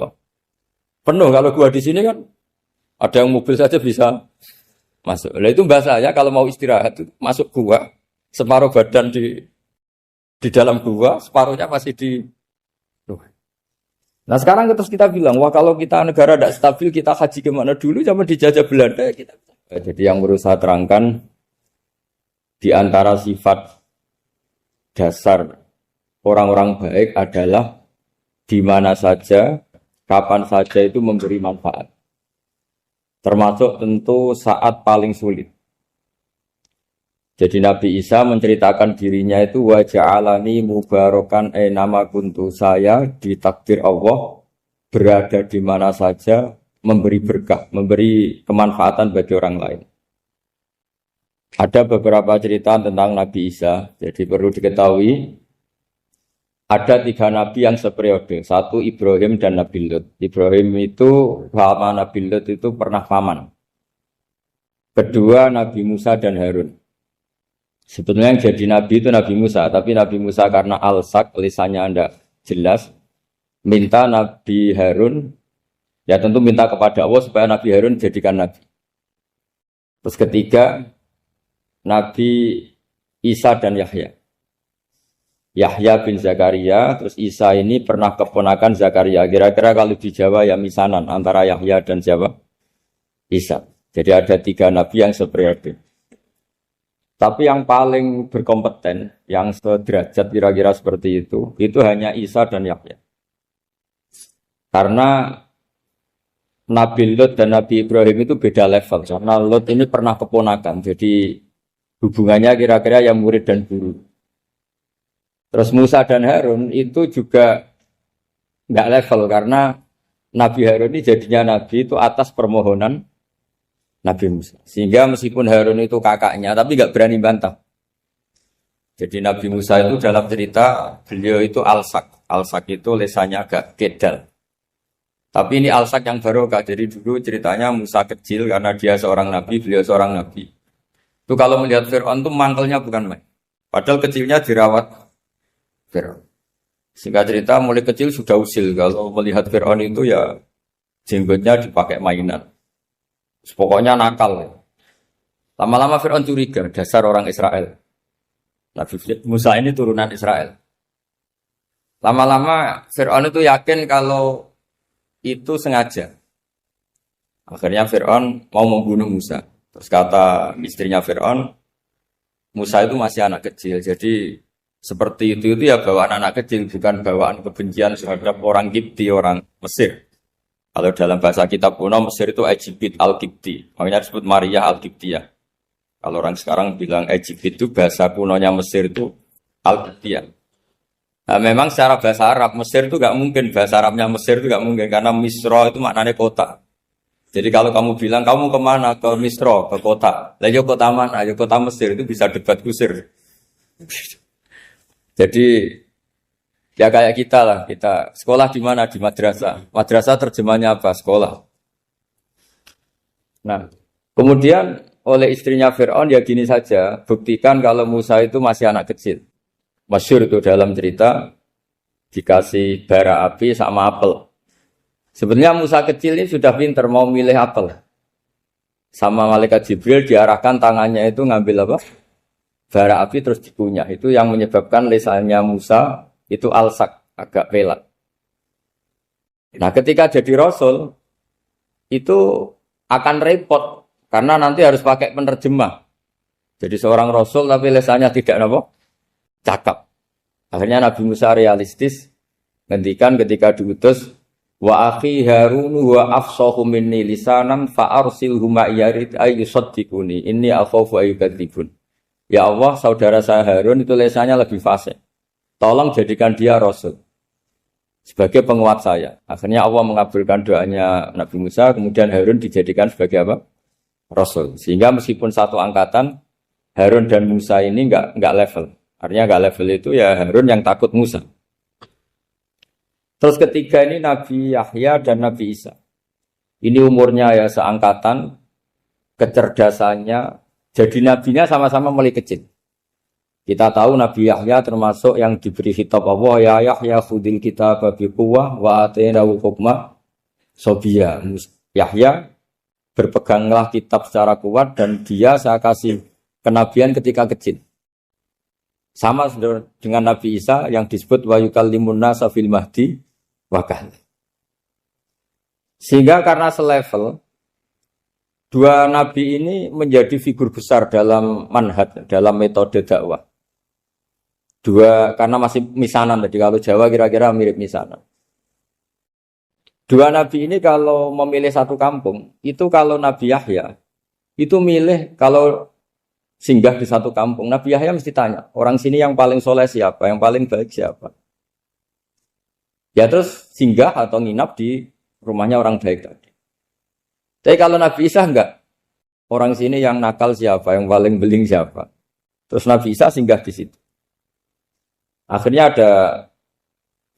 penuh. Kalau gua di sini kan ada yang mobil saja bisa masuk. Nah itu bahasa saya kalau mau istirahat itu masuk gua, separuh badan di dalam gua, separuhnya masih di. Nah sekarang terus kita bilang, wah kalau kita negara tidak stabil, kita haji kemana dulu? Zaman dijajah Belanda kita. Jadi yang berusaha terangkan di antara sifat dasar orang-orang baik adalah di mana saja, kapan saja itu memberi manfaat. Termasuk tentu saat paling sulit. Jadi Nabi Isa menceritakan dirinya itu wa ja'alani mubarakan nama kuntu, saya ditakdir Allah berada di mana saja memberi berkah, memberi kemanfaatan bagi orang lain. Ada beberapa cerita tentang Nabi Isa. Jadi perlu diketahui ada 3 nabi yang seperiode. Satu Ibrahim dan Nabi Lut. Ibrahim itu sama Nabi Lut itu pernah paman. Kedua Nabi Musa dan Harun. Sebetulnya yang jadi nabi itu Nabi Musa, tapi Nabi Musa karena alsak, lisannya anda jelas, minta Nabi Harun, ya tentu minta kepada Allah supaya Nabi Harun jadikan nabi. Terus ketiga, Nabi Isa dan Yahya. Yahya bin Zakaria, terus Isa ini pernah keponakan Zakaria. Kira-kira kalau di Jawa ya misanan antara Yahya dan Jawa Isa. Jadi ada 3 nabi yang seperiode. Tapi yang paling berkompeten, yang sederajat kira-kira seperti itu hanya Isa dan Yahya. Karena Nabi Lut dan Nabi Ibrahim itu beda level. Karena Lut ini pernah keponakan, jadi hubungannya kira-kira yang murid dan guru. Terus Musa dan Harun itu juga nggak level, karena Nabi Harun ini jadinya Nabi itu atas permohonan Nabi Musa. Sehingga meskipun Harun itu kakaknya, tapi nggak berani bantah. Jadi Nabi Musa itu dalam cerita, beliau itu alsak. Alsak itu lesannya agak kedal. Tapi ini alsak yang barokah. Jadi dulu ceritanya Musa kecil karena dia seorang Nabi, beliau seorang Nabi. Itu kalau melihat Fir'aun itu mangkelnya bukan main. Padahal kecilnya dirawat Fir'aun. Sehingga cerita mulai kecil sudah usil. Kalau melihat Fir'aun itu ya jenggotnya dipakai mainan. Pokoknya nakal. Lama-lama Fir'aun curiga, dasar orang Israel. Nabi Musa ini turunan Israel. Lama-lama Fir'aun itu yakin kalau itu sengaja. Akhirnya Fir'aun mau membunuh Musa. Terus kata istrinya Fir'aun, Musa itu masih anak kecil. Jadi seperti itu ya bawaan anak kecil, bukan bawaan kebencian terhadap orang Kipti, orang Mesir. Kalau dalam bahasa kitab kuno Mesir itu Egypt Al-Kipti. Makanya disebut Maria Al-Kiptiyah. Kalau orang sekarang bilang Egypt itu bahasa kunonya Mesir itu Al-Kiptiyah. Nah, memang secara bahasa Arab Mesir itu gak mungkin. Bahasa Arabnya Mesir itu gak mungkin. Karena Misro itu maknanya kota. Jadi kalau kamu bilang kamu kemana? Ke Misro, ke kota. Lah ya kota mana? Ya kota Mesir, itu bisa debat kusir. Jadi ya kayak kita lah, kita sekolah di mana? Di madrasah. Madrasah terjemahnya apa? Sekolah. Nah, kemudian oleh istrinya Fir'aun ya gini saja, buktikan kalau Musa itu masih anak kecil. Masyhur itu dalam cerita dikasih bara api sama apel. Sebenarnya Musa kecil ini sudah pinter mau milih apel. Sama malaikat Jibril diarahkan tangannya itu ngambil apa? Bara api terus dikunyah. Itu yang menyebabkan lisannya Musa itu alsak, agak pelat. Nah, ketika jadi rasul itu akan repot karena nanti harus pakai penerjemah. Jadi seorang rasul tapi lisannya tidak apa? Cakap. Akhirnya Nabi Musa realistis ngendikan ketika diutus wa akhi Harun wa afsahu minni lisanan fa arsilhu ma yarid ay yusaddiquni inni akhafu ay yukadzibun. Ya Allah, saudara saya Harun itu lisannya lebih fasih. Tolong jadikan dia rasul sebagai penguat saya. Akhirnya Allah mengabulkan doanya Nabi Musa, kemudian Harun dijadikan sebagai apa? Rasul. Sehingga meskipun satu angkatan, Harun dan Musa ini enggak level. Artinya enggak level itu ya Harun yang takut Musa. Terus ketiga ini Nabi Yahya dan Nabi Isa. Ini umurnya ya seangkatan, kecerdasannya, jadi nabinya sama-sama mulai kecil. Kita tahu Nabi Yahya termasuk yang diberi khitab Allah, ya Yahya khudil kitab bi quwwah wa atainahu hukma sobiyya. Yahya berpeganglah kitab secara kuat dan dia saya kasih kenabian ketika kecil. Sama dengan Nabi Isa yang disebut wa yukallimun nasa fil mahdi wa kahla. Sehingga karena selevel dua nabi ini menjadi figur besar dalam manhaj, dalam metode dakwah. Dua, karena masih misanan tadi, kalau Jawa kira-kira mirip misanan. Dua nabi ini kalau memilih satu kampung, itu kalau Nabi Yahya, itu milih kalau singgah di satu kampung, Nabi Yahya mesti tanya, orang sini yang paling soleh siapa, yang paling baik siapa. Ya terus singgah atau nginap di rumahnya orang baik tadi. Tapi kalau Nabi Isa enggak, orang sini yang nakal siapa, yang paling beling siapa. Terus Nabi Isa singgah di situ. Akhirnya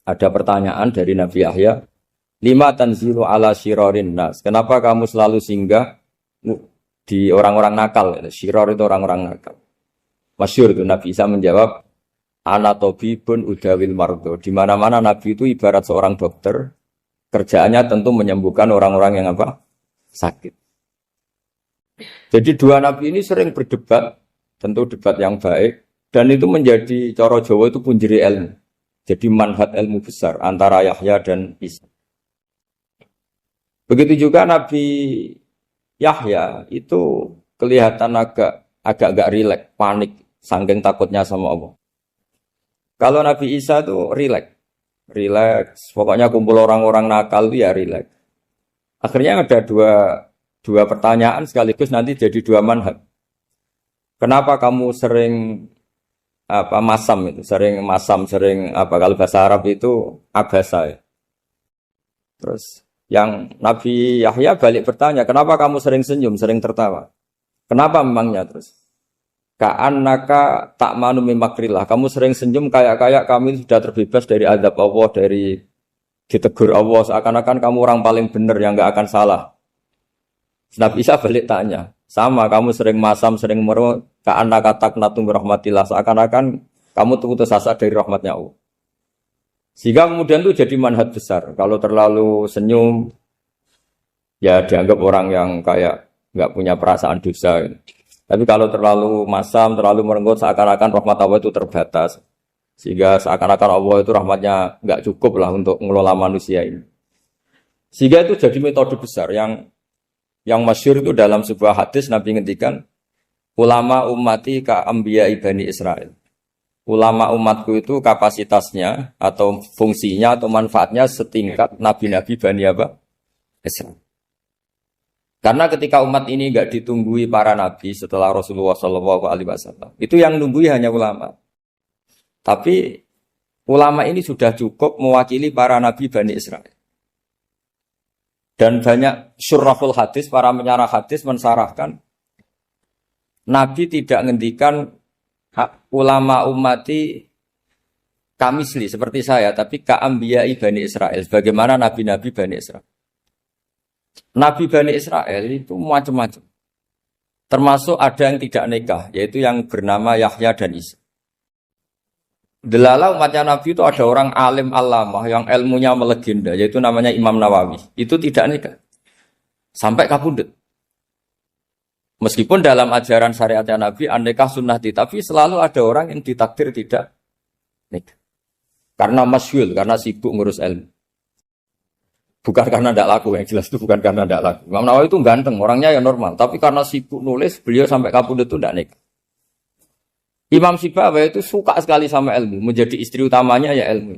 ada pertanyaan dari Nabi Yahya, lima tanzilu ala syirarin nas. Kenapa kamu selalu singgah di orang-orang nakal? Syirar itu orang-orang nakal. Masyhur itu Nabi Isa menjawab, ana tabibun udawil mardo. Di mana-mana Nabi itu ibarat seorang dokter, kerjaannya tentu menyembuhkan orang-orang yang apa? Sakit. Jadi dua nabi ini sering berdebat, tentu debat yang baik. Dan itu menjadi cara Jawa itu punjeri ilmu. Jadi manhaj ilmu besar antara Yahya dan Isa. Begitu juga Nabi Yahya itu kelihatan agak rileks, panik, saking takutnya sama Allah. Kalau Nabi Isa itu rileks, pokoknya kumpul orang-orang nakal itu ya rileks. Akhirnya ada dua pertanyaan sekaligus nanti jadi dua manhaj. Kenapa kamu sering sering kalau bahasa Arab itu abasa ya. Terus yang Nabi Yahya balik bertanya, kenapa kamu sering senyum, sering tertawa? Kenapa memangnya terus? Ka'annaka ta'manu min makrillah. Kamu sering senyum kayak kami sudah terbebas dari azab Allah, dari ditegur Allah, seakan-akan kamu orang paling benar yang enggak akan salah. Nabi Isa balik tanya, sama kamu sering masam, sering merut, ka'annaka taqnatu min rahmatillah, seakan-akan kamu putus asa dari rahmatnya Allah. Sehingga kemudian itu jadi manhaj besar. Kalau terlalu senyum, ya dianggap orang yang kayak enggak punya perasaan dosa. Tapi kalau terlalu masam, terlalu merenggut, seakan-akan rahmat Allah itu terbatas. Sehingga seakan-akan Allah itu rahmatnya enggak cukup lah untuk mengelola manusia ini. Sehingga itu jadi metode besar yang masyhur itu dalam sebuah hadis Nabi ngendikan, ulama ummati ka anbiya Bani Israil. Ulama umatku itu kapasitasnya atau fungsinya atau manfaatnya setingkat nabi-nabi Bani Israil. Karena ketika umat ini enggak ditunggui para nabi setelah Rasulullah SAW, itu yang nunggui hanya ulama. Tapi ulama ini sudah cukup mewakili para nabi Bani Israil. Dan banyak syurrahul hadis, para menyarah hadis mensarahkan, Nabi tidak ngendikan ulama ummati kamisli seperti saya, tapi ka'ambiyai Bani Israel, bagaimana nabi-nabi Bani Israel. Nabi Bani Israel itu macam-macam. Termasuk ada yang tidak nikah, yaitu yang bernama Yahya dan Isa. Delala umatnya Nabi itu ada orang alim allamah yang ilmunya melegenda, yaitu namanya Imam Nawawi. Itu tidak nikah. Sampai kabudut. Meskipun dalam ajaran syariatnya Nabi, an-nikah sunnati, tapi selalu ada orang yang ditakdir tidak nikah. Karena masyhul, karena sibuk ngurus ilmu. Bukan karena tidak laku, yang jelas itu bukan karena tidak laku. Imam Nawawi itu ganteng, orangnya ya normal. Tapi karena sibuk nulis, beliau sampai kabudut itu tidak nikah. Imam Sibawayh itu suka sekali sama ilmu. Menjadi istri utamanya ya ilmu.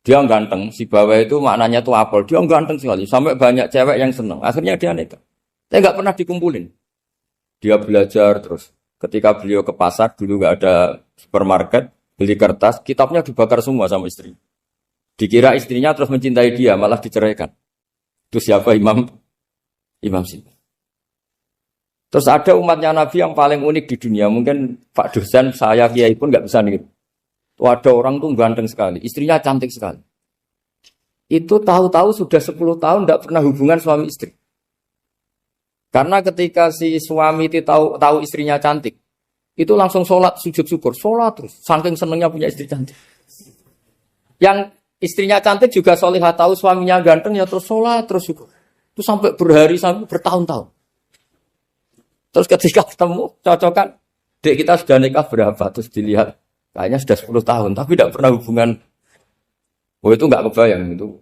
Dia ganteng, Sibawayh itu maknanya itu apel. Dia ganteng sekali, sampai banyak cewek yang senang. Akhirnya dia nikah. Saya nggak pernah dikumpulin. Dia belajar terus. Ketika beliau ke pasar, dulu nggak ada supermarket, beli kertas, kitabnya dibakar semua sama istri. Dikira istrinya terus mencintai dia, malah diceraikan. Itu siapa Imam Sibawayh. Terus ada umatnya Nabi yang paling unik di dunia. Mungkin Pak dosen, saya kiai pun nggak bisa nih. Ada orang tuh ganteng sekali, istrinya cantik sekali. Itu tahu-tahu sudah 10 tahun tidak pernah hubungan suami istri. Karena ketika si suami itu tahu istrinya cantik, itu langsung sholat, sujud syukur, sholat terus. Saking senengnya punya istri cantik. Yang istrinya cantik juga solihah, tahu suaminya ganteng ya terus sholat terus syukur. Itu sampai berhari sampai bertahun-tahun. Terus ketika ketemu cocokan, dek kita sudah nikah berapa? Terus dilihat kayaknya sudah 10 tahun, tapi tidak pernah hubungan. Oh itu nggak kebayang itu.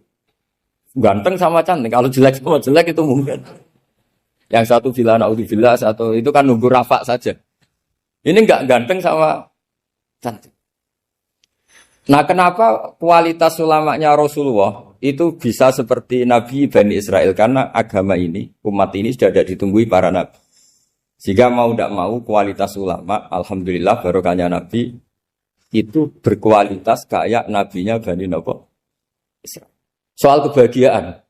Ganteng sama cantik, kalau jelek sama jelek itu mungkin. Yang satu bila naudzubillah, satu itu kan nunggu rafa saja. Ini nggak ganteng sama cantik. Nah, kenapa kualitas ulamanya Rasulullah itu bisa seperti Nabi Bani Israel? Karena agama ini, umat ini sudah ada ditunggui para nabi. Sehingga mau tidak mau kualitas ulama, alhamdulillah barokahnya Nabi itu berkualitas kayak nabinya Bani Israel. Soal kebahagiaan,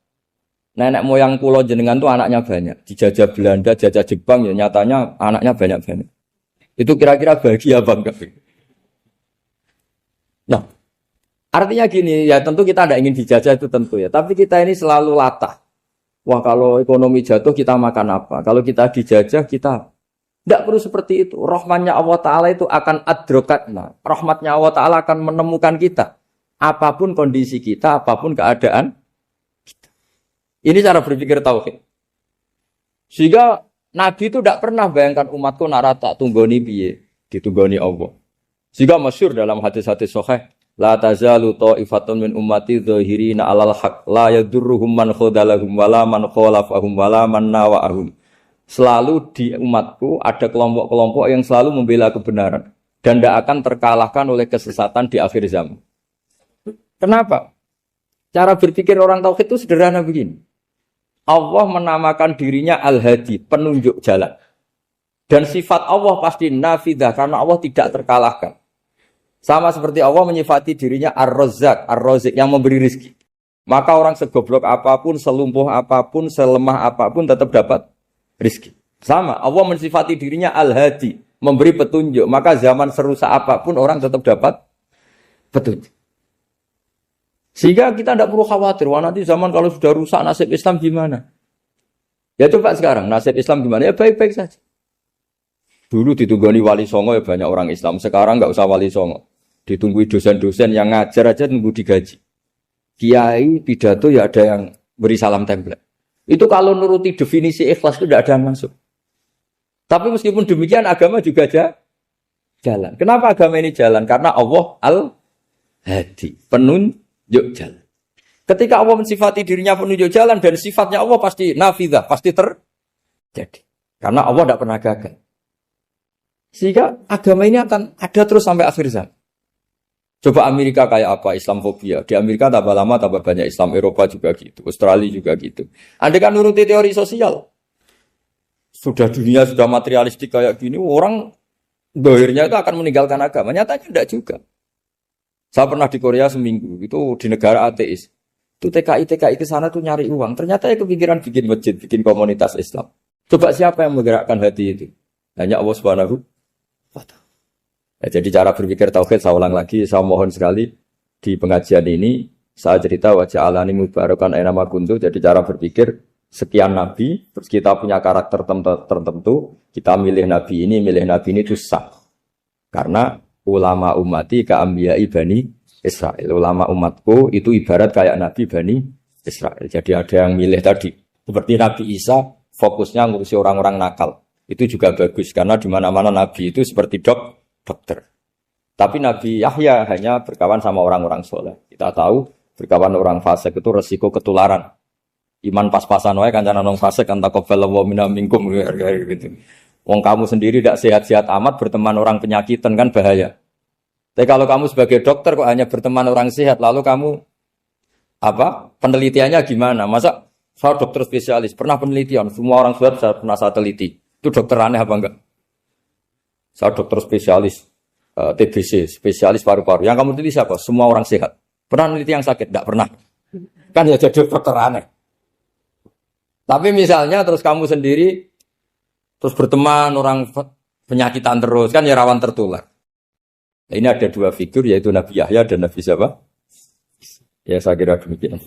nenek moyang pulau jenengan tuh anaknya banyak. Dijajah Belanda, jajah Jepang, ya nyatanya anaknya banyak-banyak. Itu kira-kira bahagia bangga. Nah, artinya gini, ya tentu kita tidak ingin dijajah itu tentu ya. Tapi kita ini selalu latah. Wah kalau ekonomi jatuh kita makan apa? Kalau kita dijajah kita tidak perlu seperti itu. Rahmatnya Allah Ta'ala itu akan adrokatna. Rahmatnya Allah Ta'ala akan menemukan kita. Apapun kondisi kita, apapun keadaan kita. Ini cara berpikir tauhid. Sehingga Nabi itu tidak pernah bayangkan umatku narata tunggoni piye, ditunggoni Allah. Sehingga masyhur dalam hadis-hadis sahih, la tazalu ta'ifatun min ummati dzahirina 'alal haq la yadurruhum man khadalahum wala man khalafahum wala man nawa'ahum. Selalu di umatku ada kelompok-kelompok yang selalu membela kebenaran dan tidak akan terkalahkan oleh kesesatan di akhir zaman. Kenapa? Cara berpikir orang tauhid itu sederhana begini. Allah menamakan dirinya Al-Hadi, penunjuk jalan. Dan sifat Allah pasti nafidah karena Allah tidak terkalahkan. Sama seperti Allah menyifati dirinya Ar-Razzaq, Ar-Razik yang memberi rizki. Maka orang segoblok apapun, selumpuh apapun, selemah apapun tetap dapat rizki. Sama, Allah mensifati dirinya Al-Hadi, memberi petunjuk. Maka zaman serusak apapun orang tetap dapat petunjuk. Sehingga kita tidak perlu khawatir, wah nanti zaman kalau sudah rusak nasib Islam gimana? Ya coba sekarang, nasib Islam gimana? Ya baik-baik saja. Dulu ditunggoni wali songo ya banyak orang Islam, sekarang nggak usah wali songo. Ditunggui dosen-dosen yang ngajar aja nunggu digaji. Kiai pidato ya ada yang beri salam template. Itu kalau nuruti definisi ikhlas itu tidak ada yang masuk. Tapi meskipun demikian agama juga jalan. Kenapa agama ini jalan? Karena Allah Al-Hadi, penunjuk jalan. Ketika Allah mensifati dirinya penunjuk jalan dan sifatnya Allah pasti nafidah, pasti terjadi. Karena Allah tidak pernah gagal. Sehingga agama ini akan ada terus sampai akhir zaman. Coba Amerika kayak apa? Islamfobia. Di Amerika tambah lama tambah banyak Islam. Eropa juga gitu. Australia juga gitu. Anda kan nuruti teori sosial. Sudah dunia sudah materialistik kayak gini. Orang dohirnya itu akan meninggalkan agama. Nyatanya tidak juga. Saya pernah di Korea seminggu. Itu di negara ateis. Itu TKI ke sana tuh nyari uang. Ternyata ya kepikiran bikin masjid, bikin komunitas Islam. Coba siapa yang menggerakkan hati itu? Hanya Allah Subhanahu wa Ta'ala. Ya, jadi cara berpikir tauhid saya ulang lagi, saya mohon sekali di pengajian ini saya cerita wajah alani mubarakan aina ma kuntu. Jadi cara berpikir sekian nabi, terus kita punya karakter tertentu, kita milih nabi ini itu sah. Karena ulama ummati ka ambiyai bani Israel. Ulama umatku itu ibarat kayak nabi bani Israel. Jadi ada yang milih tadi. Seperti Nabi Isa fokusnya ngurusi orang-orang nakal. Itu juga bagus karena di mana-mana nabi itu seperti dokter. Tapi Nabi Yahya hanya berkawan sama orang-orang soleh. Kita tahu berkawan orang fasik itu resiko ketularan. Iman pas-pasan wae kancane nang fasik kan taqabbalallahu minna minkum gitu. Wong kamu sendiri tidak sehat-sehat amat berteman orang penyakitan kan bahaya. Tapi kalau kamu sebagai dokter kok hanya berteman orang sehat lalu kamu penelitiannya gimana? Masa saya dokter spesialis pernah penelitian semua orang sehat saya pernah saya teliti. Itu dokter aneh apa enggak? Saya dokter spesialis TBC, spesialis paru-paru. Yang kamu teliti siapa? Semua orang sehat. Pernah meneliti yang sakit? Tidak pernah. Kan ya jadi dokter aneh. Tapi misalnya terus kamu sendiri terus berteman orang penyakitan terus kan ya rawan tertular. Nah, ini ada dua figur yaitu Nabi Yahya dan Nabi siapa? Ya saya kira demikian.